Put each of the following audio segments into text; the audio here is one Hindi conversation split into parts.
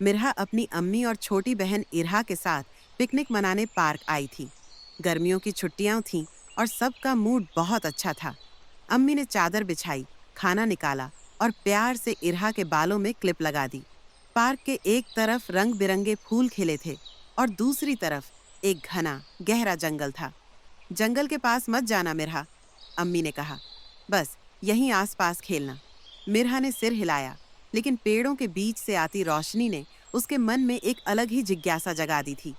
मिरहा अपनी अम्मी और छोटी बहन इरहा के साथ पिकनिक मनाने पार्क आई थी। गर्मियों की छुट्टियां थीं और सबका मूड बहुत अच्छा था। अम्मी ने चादर बिछाई, खाना निकाला और प्यार से इरहा के बालों में क्लिप लगा दी। पार्क के एक तरफ रंग बिरंगे फूल खिले थे और दूसरी तरफ एक घना गहरा जंगल था। जंगल के पास मत जाना मिरहा, अम्मी ने कहा। बस यहीं आसपास खेलना। मिरहा ने सिर हिलाया, लेकिन पेड़ों के बीच से आती रोशनी ने उसके मन में एक अलग ही जिज्ञासा जगा दी थी।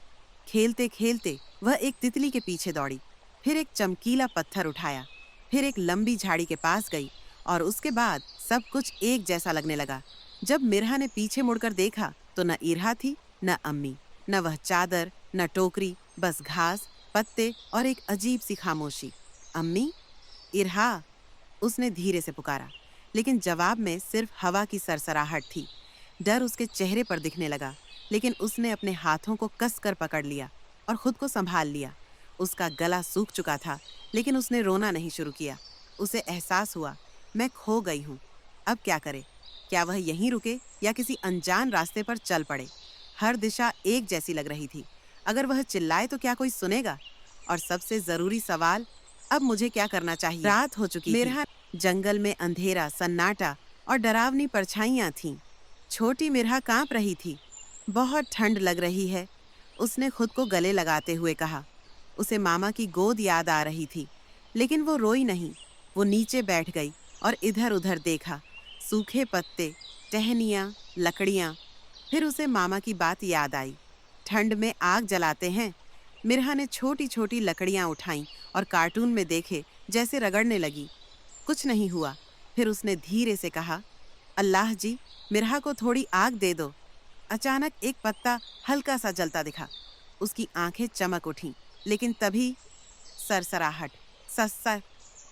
खेलते खेलते वह एक तितली के पीछे दौड़ी, फिर एक चमकीला पत्थर उठाया, फिर एक लंबी झाड़ी के पास गई और उसके बाद सब कुछ एक जैसा लगने लगा। जब मिरहा ने पीछे मुड़कर देखा तो न इरहा थी, न अम्मी, न वह चादर, न टोकरी, बस घास, पत्ते और एक अजीब सी खामोशी। अम्मी, इरहा, उसने धीरे से पुकारा, लेकिन जवाब में सिर्फ हवा की सरसराहट थी। डर उसके चेहरे पर दिखने लगा, लेकिन उसने अपने हाथों को कसकर पकड़ लिया और खुद को संभाल लिया। उसका गला सूख चुका था, लेकिन उसने रोना नहीं शुरू किया। उसे एहसास हुआ, मैं खो गई हूँ। अब क्या करे? क्या वह यहीं रुके या किसी अनजान रास्ते पर चल पड़े? हर दिशा एक जैसी लग रही थी। अगर वह चिल्लाए तो क्या कोई सुनेगा? और सबसे जरूरी सवाल, अब मुझे क्या करना चाहिए? रात हो चुकी थी। जंगल में अंधेरा, सन्नाटा और डरावनी परछाइयां थीं। छोटी मिरहा कांप रही थी। बहुत ठंड लग रही है, उसने खुद को गले लगाते हुए कहा। उसे मामा की गोद याद आ रही थी, लेकिन वो रोई नहीं। वो नीचे बैठ गई और इधर-उधर देखा। सूखे पत्ते, टहनियाँ, लकड़ियाँ। फिर उसे मामा की बात याद आई। ठंड में आग जलाते हैं। मिरहा ने छोटी-छोटी लकड़ियाँ उठाईं और कार्टून में देखे जैसे रगड़ने लगी। कुछ नहीं हुआ। फिर उसने धीरे से कहा, अल्लाह जी, मिरहा को थोड़ी आग दे दो। अचानक एक पत्ता हल्का सा जलता दिखा। उसकी आंखें चमक उठीं, लेकिन तभी सरसराहट, सस्सा,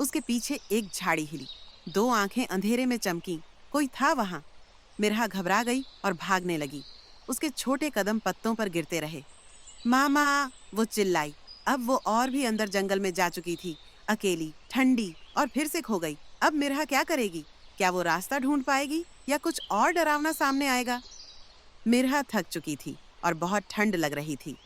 उसके पीछे एक झाड़ी हिली। दो आंखें अंधेरे में चमकीं। कोई था वहां। मिरहा घबरा गई और भागने लगी। उसके छोटे कदम पत्तों पर गिरते रहे। मामा, वो चिल्लाई। अब वो और भी अंदर जंगल में जा चुकी थी, अकेली, ठंडी और फिर से खो गई। अब मिरहा क्या करेगी? क्या वो रास्ता ढूंढ पाएगी या कुछ और डरावना सामने आएगा? मिरहा थक चुकी थी और बहुत ठंड लग रही थी।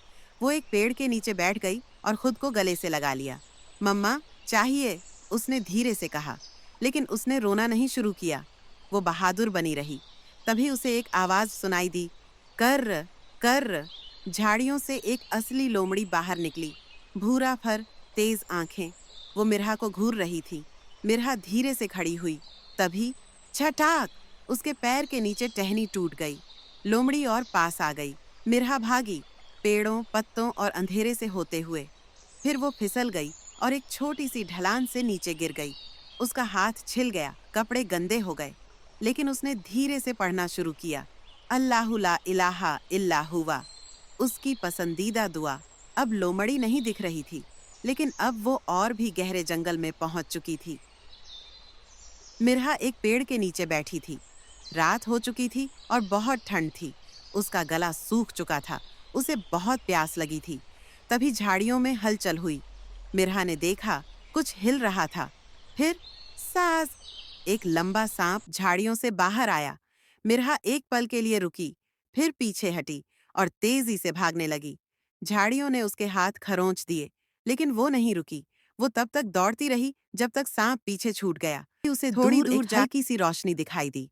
वो एक पेड़ के नीचे बैठ गई और खुद को गले से लगा लिया। मम्मा, चाहिए, उसने धीरे से कहा, लेकिन उसने रोना नहीं शुरू किया। वो बहादुर बनी रही। तभी उसे एक आवाज सुनाई दी, कर्र, कर्र। झाड़ियों से एक असली लोमड़ी बाहर निकली, भूरा फर, तेज आंखें। वो मिरहा को घूर रही थी। मिरहा धीरे से खड़ी हुई। तभी छटाक, उसके पैर के नीचे टहनी टूट गई। लोमड़ी और पास आ गई। मिरहा भागी, पेड़ों, पत्तों और अंधेरे से होते हुए। फिर वो फिसल गई और एक छोटी सी ढलान से नीचे गिर गई। उसका हाथ छिल गया, कपड़े गंदे हो गए, लेकिन उसने धीरे से पढ़ना शुरू किया, अल्लाहु ला इलाहा इल्ला हुवा। उसकी पसंदीदा दुआ। अब लोमड़ी नहीं दिख रही थी, लेकिन अब वो और भी गहरे जंगल में पहुंच चुकी थी। मिरहा एक पेड़ के नीचे बैठी थी। रात हो चुकी थी और बहुत ठंड थी। उसका गला सूख चुका था। उसे बहुत प्यास लगी थी। तभी झाड़ियों में हलचल हुई। मिरहा ने देखा, कुछ हिल रहा था। फिर सास, एक लंबा सांप झाड़ियों से बाहर आया। मिरहा एक पल के लिए रुकी, फिर पीछे हटी और तेजी से भागने लगी। झाड़ियों ने उसके हाथ खरोंच दिए, लेकिन वो नहीं रुकी। वो तब तक दौड़ती रही जब तक सांप पीछे छूट गया। उसे थोड़ी दूर एक हल्की सी रोशनी दिखाई दी।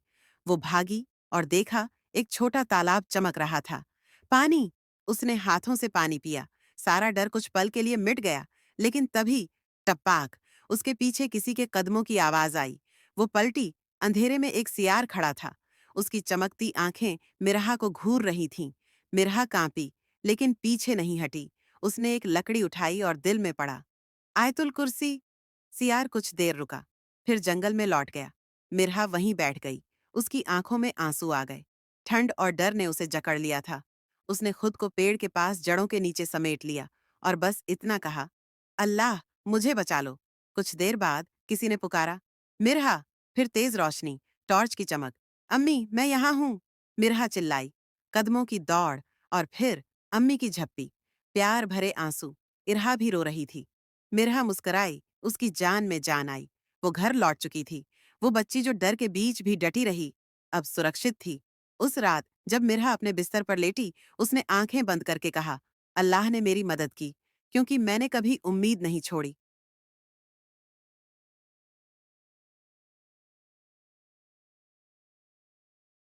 वो भागी और देखा, एक छोटा तालाब चमक रहा था। पानी! उसने हाथों से पानी पिया। सारा डर कुछ पल के लिए मिट गया, लेकिन तभी टपाक, उसके पीछे किसी के कदमों की आवाज आई। वो पलटी। अंधेरे में एक सियार खड़ा था। उसकी चमकती आंखें मिरहा को घूर रही थीं। मिरहा कांपी, लेकिन पीछे नहीं हटी। उसने एक लकड़ी उठाई और दिल में पड़ा, आयतुल कुर्सी। सियार कुछ देर रुका, फिर जंगल में लौट गया। मिरहा वहीं बैठ गई। उसकी आंखों में आंसू आ गए। ठंड और डर ने उसे जकड़ लिया था। उसने खुद को पेड़ के पास जड़ों के नीचे समेट लिया और बस इतना कहा, अल्लाह, मुझे बचा लो। कुछ देर बाद किसी ने पुकारा, मिरहा। फिर तेज रोशनी, टॉर्च की चमक। अम्मी, मैं यहाँ हूँ। मिरहा चिल्लाई। कदमों की दौड़ और फिर अम्मी की झप्पी। प्यार भरे आंसू। इरहा भी रो रही थी। मिरहा मुस्कुराई। उसकी जान में जान आई। वो घर लौट चुकी थी। वो बच्ची जो डर के बीच भी डटी रही, अब सुरक्षित थी। उस रात जब मिरहा अपने बिस्तर पर लेटी, उसने आंखें बंद करके कहा, अल्लाह ने मेरी मदद की, क्योंकि मैंने कभी उम्मीद नहीं छोड़ी।